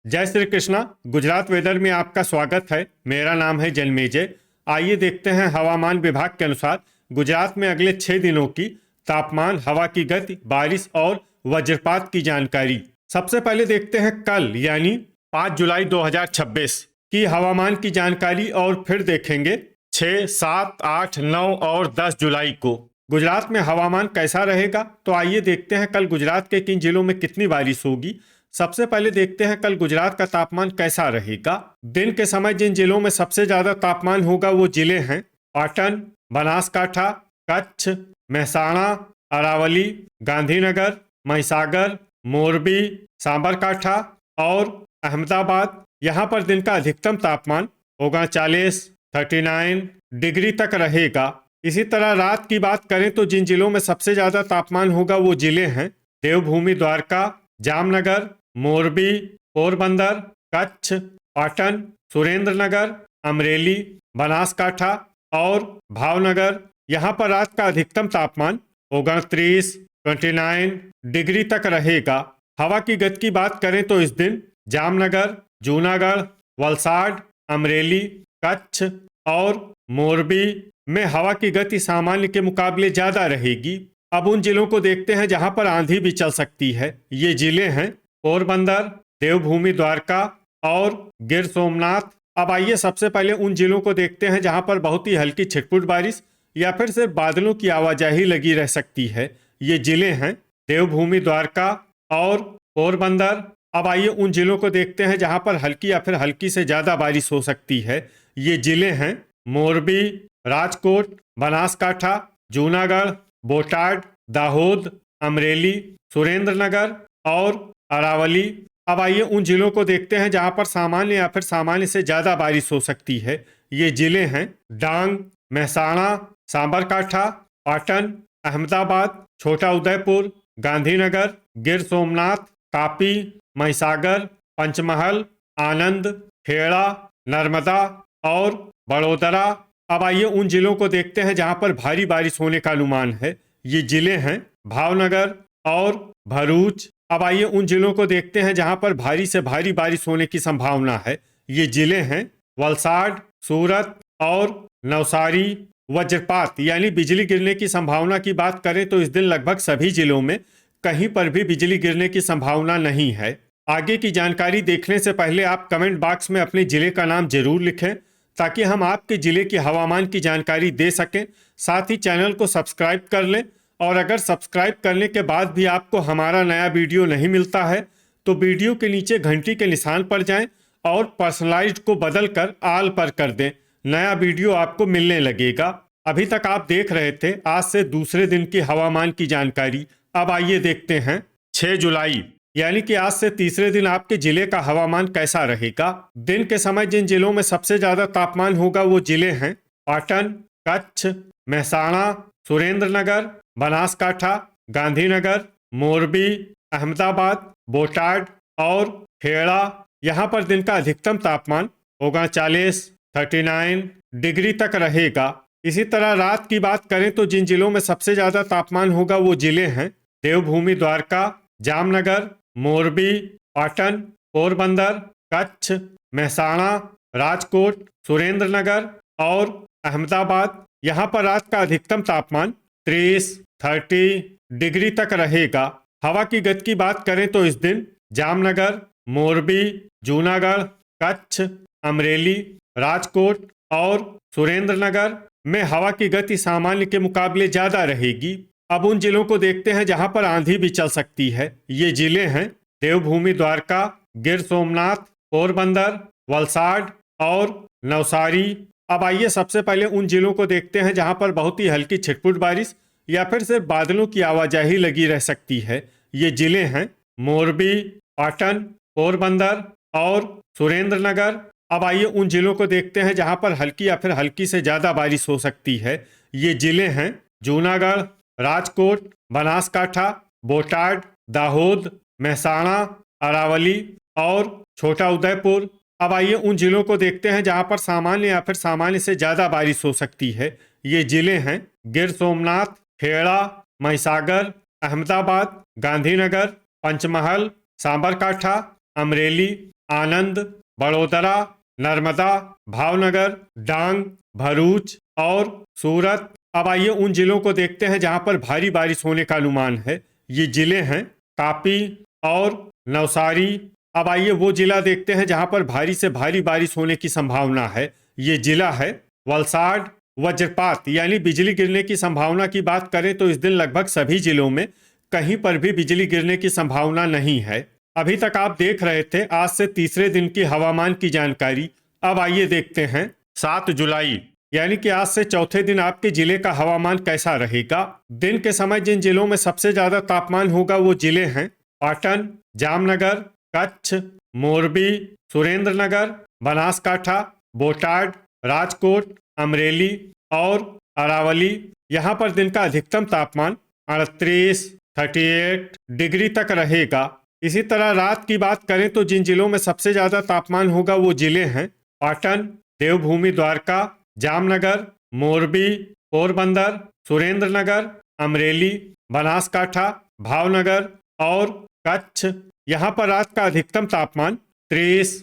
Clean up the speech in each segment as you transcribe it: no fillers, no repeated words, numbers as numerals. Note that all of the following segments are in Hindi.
जय श्री कृष्णा। गुजरात वेदर में आपका स्वागत है। मेरा नाम है जन्मेजय। आइए देखते हैं हवामान विभाग के अनुसार गुजरात में अगले 6 दिनों की तापमान, हवा की गति, बारिश और वज्रपात की जानकारी। सबसे पहले देखते हैं कल यानी 5 जुलाई 2026 की हवामान की जानकारी और फिर देखेंगे 6, 7, 8, 9 और 10 जुलाई को गुजरात में हवामान कैसा रहेगा। तो आइए देखते हैं कल गुजरात के किन जिलों में कितनी बारिश होगी। सबसे पहले देखते हैं कल गुजरात का तापमान कैसा रहेगा। दिन के समय जिन जिलों में सबसे ज्यादा तापमान होगा वो जिले हैं पाटन, बनासकाठा, कच्छ, मेहसाणा, अरावली, गांधीनगर, महिसागर, मोरबी, साबरकाठा और अहमदाबाद। यहाँ पर दिन का अधिकतम तापमान होगा 39 डिग्री तक रहेगा। इसी तरह रात की बात करें तो जिन जिलों में सबसे ज्यादा तापमान होगा वो जिले हैं देवभूमि, द्वारका, जामनगर, मोरबी, पोरबंदर, कच्छ, पाटन, सुरेंद्रनगर, अमरेली, बनासकाठा और भावनगर। यहाँ पर रात का अधिकतम तापमान होगा 29 डिग्री तक रहेगा। हवा की गति की बात करें तो इस दिन जामनगर, जूनागढ़, वलसाड, अमरेली, कच्छ और मोरबी में हवा की गति सामान्य के मुकाबले ज्यादा रहेगी। अब उन जिलों को देखते हैं जहां पर आंधी भी चल सकती है। ये जिले हैं पोरबंदर, देवभूमि, द्वारका और गिर सोमनाथ। अब आइए सबसे पहले उन जिलों को देखते हैं जहां पर बहुत ही हल्की छिटपुट बारिश या फिर सिर्फ बादलों की आवाजाही लगी रह सकती है। ये जिले हैं देवभूमि, द्वारका और पोरबंदर। अब आइए उन जिलों को देखते हैं जहां पर हल्की या फिर हल्की से ज्यादा बारिश हो सकती है। ये जिले हैं मोरबी, राजकोट, बनासकाठा, जूनागढ़, बोटाड, दाहोद, अमरेली, सुरेंद्रनगर और अरावली। अब आइए उन जिलों को देखते हैं जहां पर सामान्य या फिर सामान्य से ज्यादा बारिश हो सकती है। ये जिले हैं डांग, मेहसाणा, साबरकाठा, पाटन, अहमदाबाद, छोटा उदयपुर, गांधीनगर, गिर सोमनाथ, कापी, महिसागर, पंचमहल, आनंद, खेड़ा, नर्मदा और बड़ोदरा। अब आइए उन जिलों को देखते हैं जहां पर भारी बारिश होने का अनुमान है। ये जिले हैं भावनगर और भरूच। अब आइए उन जिलों को देखते हैं जहां पर भारी से भारी बारिश होने की संभावना है। ये जिले हैं वलसाड, सूरत और नवसारी। वज्रपात यानी बिजली गिरने की संभावना की बात करें तो इस दिन लगभग सभी जिलों में कहीं पर भी बिजली गिरने की संभावना नहीं है। आगे की जानकारी देखने से पहले आप कमेंट बॉक्स में अपने जिले का नाम जरूर लिखें ताकि हम आपके जिले की हवामान की जानकारी दे सकें। साथ ही चैनल को सब्सक्राइब कर लें और अगर सब्सक्राइब करने के बाद भी आपको हमारा नया वीडियो नहीं मिलता है तो वीडियो के नीचे घंटी के निशान पर जाएं और पर्सनलाइज्ड को बदल कर आल पर कर दें। नया वीडियो आपको मिलने लगेगा। अभी तक आप देख रहे थे आज से दूसरे दिन की हवामान की जानकारी। अब आइए देखते हैं 6 जुलाई यानी कि आज से तीसरे दिन आपके जिले का हवामान कैसा रहेगा। दिन के समय जिन जिलों में सबसे ज्यादा तापमान होगा वो जिले हैं पाटन, कच्छ, मेहसाणा, सुरेंद्रनगर, बनासकाठा, गांधीनगर, मोरबी, अहमदाबाद, बोटाड और खेड़ा। यहाँ पर दिन का अधिकतम तापमान होगा 39 डिग्री तक रहेगा। इसी तरह रात की बात करें तो जिन जिलों में सबसे ज्यादा तापमान होगा वो जिले हैं देवभूमि, द्वारका, जामनगर, मोरबी, पाटन, पोरबंदर, कच्छ, मेहसाणा, राजकोट, सुरेंद्रनगर और अहमदाबाद। यहाँ पर रात का अधिकतम तापमान 30 डिग्री तक रहेगा। हवा की गति की बात करें तो इस दिन जामनगर, मोरबी, जूनागढ़, कच्छ, अमरेली, राजकोट और सुरेंद्रनगर में हवा की गति सामान्य के मुकाबले ज्यादा रहेगी। अब उन जिलों को देखते हैं जहां पर आंधी भी चल सकती है। ये जिले हैं देवभूमि, द्वारका, गिर सोमनाथ, पोरबंदर, वलसाड और नवसारी। अब आइए सबसे पहले उन जिलों को देखते हैं जहां पर बहुत ही हल्की छिटपुट बारिश या फिर सिर्फ बादलों की आवाजाही लगी रह सकती है। ये जिले हैं मोरबी, पाटन, पोरबंदर और सुरेंद्रनगर। अब आइए उन जिलों को देखते हैं जहां पर हल्की या फिर हल्की से ज्यादा बारिश हो सकती है। ये जिले हैं जूनागढ़, राजकोट, बनासकाठा, बोटाड, दाहोद, मेहसाणा, अरावली और छोटा उदयपुर। अब आइए उन जिलों को देखते हैं जहां पर सामान्य या फिर सामान्य से ज्यादा बारिश हो सकती है। ये जिले हैं गिर सोमनाथ, खेड़ा, महिसागर, अहमदाबाद, गांधीनगर, पंचमहल, साबरकाठा, अमरेली, आनंद, बड़ोदरा, नर्मदा, भावनगर, डांग, भरूच और सूरत। अब आइए उन जिलों को देखते हैं जहां पर भारी बारिश होने का अनुमान है। ये जिले हैं तापी और नवसारी। अब आइए वो जिला देखते हैं जहां पर भारी से भारी बारिश होने की संभावना है। ये जिला है वलसाड़। वज्रपात यानी बिजली गिरने की संभावना की बात करें तो इस दिन लगभग सभी जिलों में कहीं पर भी बिजली गिरने की संभावना नहीं है। अभी तक आप देख रहे थे आज से तीसरे दिन की हवामान की जानकारी। अब आइए देखते हैं 7 जुलाई यानी कि आज से चौथे दिन आपके जिले का हवामान कैसा रहेगा। दिन के समय जिन जिलों में सबसे ज्यादा तापमान होगा वो जिले हैं पाटन, जामनगर, कच्छ, मोरबी, सुरेंद्रनगर, बनासकाठा, बोटाड, राजकोट, अमरेली और अरावली। यहाँ पर दिन का अधिकतम तापमान 38 डिग्री तक रहेगा। इसी तरह रात की बात करें तो जिन जिलों में सबसे ज्यादा तापमान होगा वो जिले हैं पाटन, देवभूमि द्वारका, जामनगर, मोरबी, पोरबंदर, सुरेंद्रनगर, अमरेली, बनासकाठा, भावनगर और कच्छ। यहाँ पर रात का अधिकतम तापमान 30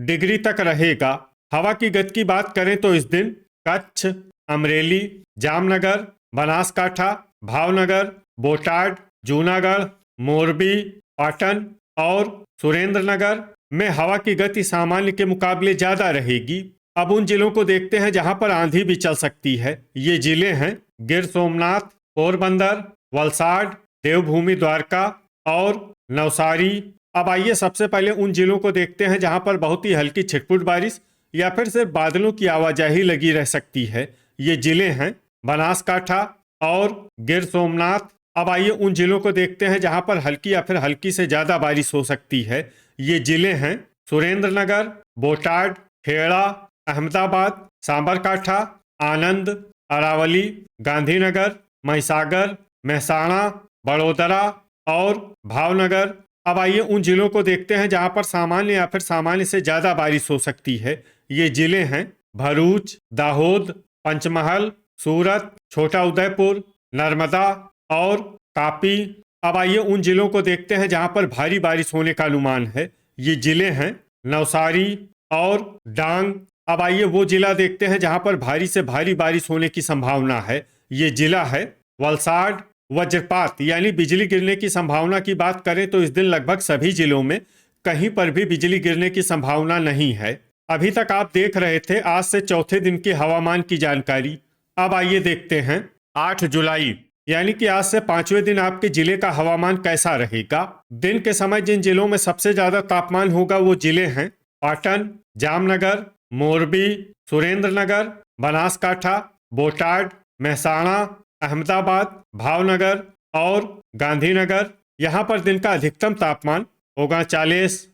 डिग्री तक रहेगा। हवा की गति की बात करें तो इस दिन कच्छ, अमरेली, जामनगर, बनासकाठा, भावनगर, बोटाड, जूनागढ़, मोरबी, पाटन और सुरेंद्रनगर में हवा की गति सामान्य के मुकाबले ज्यादा रहेगी। अब उन जिलों को देखते हैं जहां पर आंधी भी चल सकती है। ये जिले हैं गिर सोमनाथ, पोरबंदर, वलसाड़, देवभूमि द्वारका और नवसारी। अब आइए सबसे पहले उन जिलों को देखते हैं जहां पर बहुत ही हल्की छिटपुट बारिश या फिर सिर्फ बादलों की आवाजाही लगी रह सकती है। ये जिले हैं बनासकाठा और गिर सोमनाथ। अब आइए उन जिलों को देखते हैं जहां पर हल्की या फिर हल्की से ज्यादा बारिश हो सकती है। ये जिले हैं सुरेंद्रनगर, बोटाड, खेड़ा, अहमदाबाद, सांबरकाठा, आनंद, अरावली, गांधीनगर, महिसागर, महसाणा, बड़ोदरा और भावनगर। अब आइए उन जिलों को देखते हैं जहां पर सामान्य या फिर सामान्य से ज्यादा बारिश हो सकती है। ये जिले हैं भरूच, दाहोद, पंचमहल, सूरत, छोटा उदयपुर, नर्मदा और तापी। अब आइए उन जिलों को देखते हैं जहां पर भारी बारिश होने का अनुमान है। ये जिले हैं नवसारी और डांग। अब आइए वो जिला देखते हैं जहां पर भारी से भारी बारिश होने की संभावना है। ये जिला है वलसाड़। वज्रपात यानी बिजली गिरने की संभावना की बात करें तो इस दिन लगभग सभी जिलों में कहीं पर भी बिजली गिरने की संभावना नहीं है। अभी तक आप देख रहे थे आज से चौथे दिन की हवामान की जानकारी। अब आइए देखते हैं 8 जुलाई यानी कि आज से पांचवें दिन आपके जिले का हवामान कैसा रहेगा। दिन के समय जिन जिलों में सबसे ज्यादा तापमान होगा वो जिले हैं पाटन, जामनगर, मोरबी, सुरेंद्रनगर, बनासकाठा, बोटाड, महसाणा, अहमदाबाद, भावनगर और गांधीनगर। यहाँ पर दिन का अधिकतम तापमान 39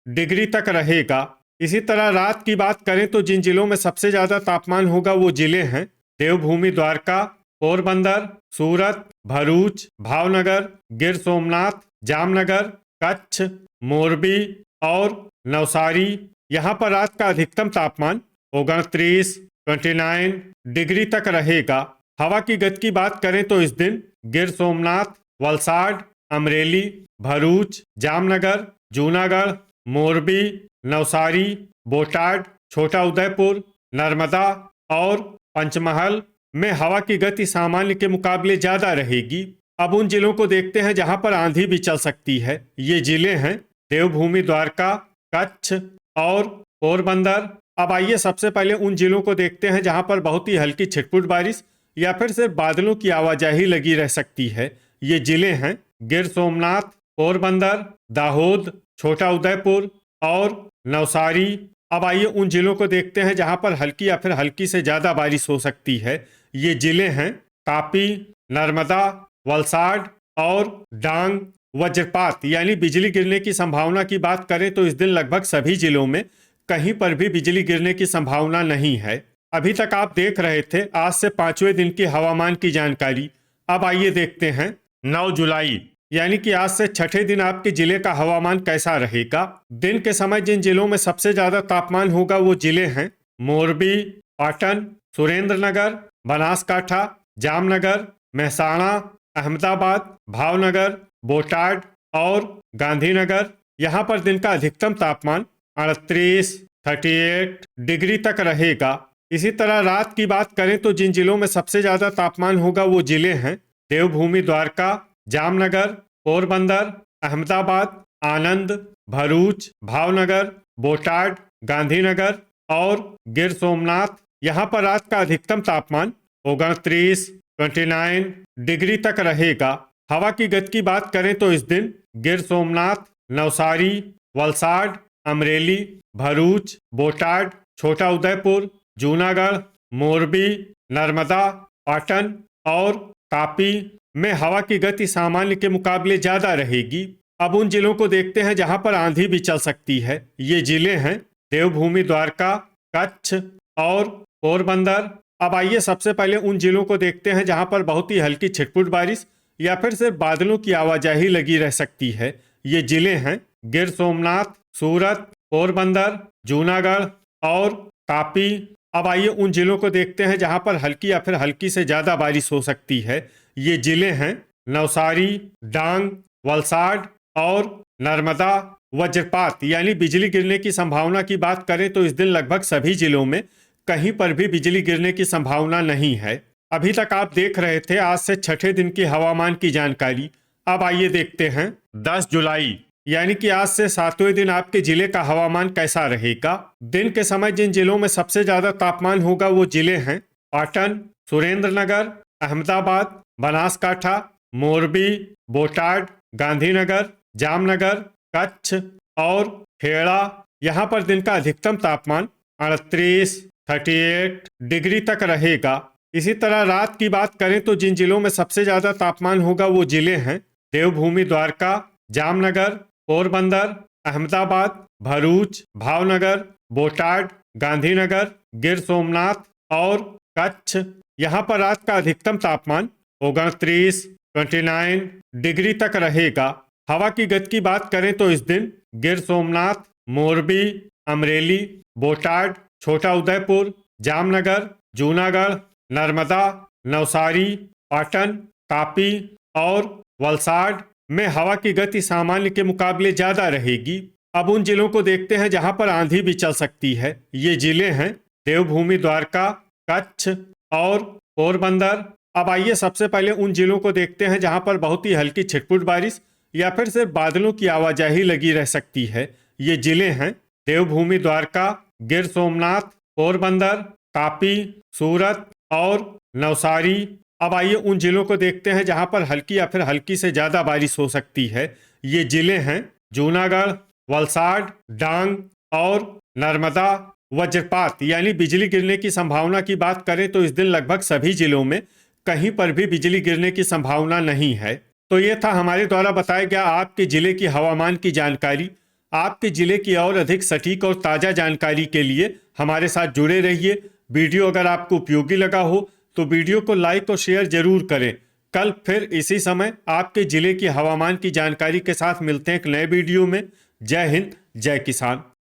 डिग्री तक रहेगा। इसी तरह रात की बात करें तो जिन जिलों में सबसे ज्यादा तापमान होगा वो जिले हैं देवभूमि द्वारका, पोरबंदर, सूरत, भरूच, भावनगर, गिर सोमनाथ, जामनगर, कच्छ, मोरबी और नवसारी। यहाँ पर रात का अधिकतम तापमान 29 डिग्री तक रहेगा। हवा की गति की बात करें तो इस दिन गिर सोमनाथ, वलसाड़, अमरेली, भरूच, जामनगर, जूनागढ़, मोरबी, नवसारी, बोटाड, छोटा उदयपुर, नर्मदा और पंचमहल में हवा की गति सामान्य के मुकाबले ज्यादा रहेगी। अब उन जिलों को देखते हैं जहां पर आंधी भी चल सकती है। ये जिले हैं देवभूमि द्वारका, कच्छ और पोरबंदर। अब आइए सबसे पहले उन जिलों को देखते हैं जहां पर बहुत ही हल्की छिटपुट बारिश या फिर सिर्फ बादलों की आवाजाही लगी रह सकती है। ये जिले हैं गिर सोमनाथ, पोरबंदर, दाहोद, छोटा उदयपुर और नवसारी। अब आइए उन जिलों को देखते हैं जहां पर हल्की या फिर हल्की से ज्यादा बारिश हो सकती है। ये जिले हैं तापी, नर्मदा, वलसाड़ और डांग। वज्रपात यानी बिजली गिरने की संभावना की बात करें तो इस दिन लगभग सभी जिलों में कहीं पर भी बिजली गिरने की संभावना नहीं है। अभी तक आप देख रहे थे आज से पांचवें दिन की हवामान की जानकारी। अब आइए देखते हैं 9 जुलाई यानी कि आज से छठे दिन आपके जिले का हवामान कैसा रहेगा। दिन के समय जिन जिलों में सबसे ज्यादा तापमान होगा वो जिले हैं मोरबी, पाटन, सुरेंद्रनगर, बनासकाठा, जामनगर, महसाणा, अहमदाबाद, भावनगर, बोटाड और गांधीनगर। यहाँ पर दिन का अधिकतम तापमान 38, 38 डिग्री तक रहेगा। इसी तरह रात की बात करें तो जिन जिलों में सबसे ज्यादा तापमान होगा वो जिले हैं देवभूमि द्वारका, जामनगर, पोरबंदर, अहमदाबाद, आनंद, भरूच, भावनगर, बोटाड, गांधीनगर और गिर सोमनाथ। यहाँ पर रात का अधिकतम तापमान 29, 29 डिग्री तक रहेगा। हवा की गति की बात करें तो इस दिन गिर सोमनाथ, नवसारी, वलसाड, अमरेली, भरूच, बोटाड, छोटा उदयपुर, जूनागढ़, मोरबी, नर्मदा, पाटन और तापी में हवा की गति सामान्य के मुकाबले ज्यादा रहेगी। अब उन जिलों को देखते हैं जहां पर आंधी भी चल सकती है। ये जिले हैं देवभूमि द्वारका, कच्छ और पोरबंदर। अब आइए सबसे पहले उन जिलों को देखते हैं जहां पर बहुत ही हल्की छिटपुट बारिश या फिर सिर्फ बादलों की आवाजाही लगी रह सकती है। ये जिले हैं गिर सोमनाथ, सूरत, पोरबंदर, जूनागढ़ और तापी। अब आइए उन जिलों को देखते हैं जहां पर हल्की या फिर हल्की से ज्यादा बारिश हो सकती है। ये जिले हैं नवसारी, डांग, वलसाड और नर्मदा। वज्रपात यानी बिजली गिरने की संभावना की बात करें तो इस दिन लगभग सभी जिलों में कहीं पर भी बिजली गिरने की संभावना नहीं है। अभी तक आप देख रहे थे आज से छठे दिन की हवामान की जानकारी। अब आइए देखते हैं 10 जुलाई यानी कि आज से 7वें दिन आपके जिले का हवामान कैसा रहेगा। दिन के समय जिन जिलों में सबसे ज्यादा तापमान होगा वो जिले हैं पाटन, सुरेंद्रनगर, अहमदाबाद, बनासकाठा, मोरबी, बोटाड, गांधीनगर, जामनगर, कच्छ और खेड़ा। यहाँ पर दिन का अधिकतम तापमान 38, 38 डिग्री तक रहेगा। इसी तरह रात की बात करें तो जिन जिलों में सबसे ज्यादा तापमान होगा वो जिले हैं देवभूमि द्वारका, जामनगर, पोरबंदर, अहमदाबाद, भरूच, भावनगर, बोटाड, गांधीनगर, गिर सोमनाथ और कच्छ। यहाँ पर रात का अधिकतम तापमान 29, 29 डिग्री तक रहेगा। हवा की गति की बात करें तो इस दिन गिर सोमनाथ, मोरबी, अमरेली, बोटाड, छोटा उदयपुर, जामनगर, जूनागढ़, नर्मदा, नवसारी, पाटन, तापी और वलसाड में हवा की गति सामान्य के मुकाबले ज्यादा रहेगी। अब उन जिलों को देखते हैं जहां पर आंधी भी चल सकती है। ये जिले हैं देवभूमि द्वारका, कच्छ और पोरबंदर। अब आइए सबसे पहले उन जिलों को देखते हैं जहां पर बहुत ही हल्की छिटपुट बारिश या फिर सिर्फ बादलों की आवाजाही लगी रह सकती है। ये जिले हैं देवभूमि द्वारका, गिर सोमनाथ, पोरबंदर, तापी, सूरत और नवसारी। अब आइए उन जिलों को देखते हैं जहां पर हल्की या फिर हल्की से ज्यादा बारिश हो सकती है। ये जिले हैं जूनागढ़, वलसाड, डांग और नर्मदा। वज्रपात यानी बिजली गिरने की संभावना की बात करें तो इस दिन लगभग सभी जिलों में कहीं पर भी बिजली गिरने की संभावना नहीं है। तो ये था हमारे द्वारा बताया गया आपके जिले की हवामान की जानकारी। आपके जिले की और अधिक सटीक और ताज़ा जानकारी के लिए हमारे साथ जुड़े रहिए। वीडियो अगर आपको उपयोगी लगा हो तो वीडियो को लाइक और शेयर जरूर करें। कल फिर इसी समय आपके जिले की हवामान की जानकारी के साथ मिलते हैं एक नए वीडियो में। जय हिंद, जय किसान।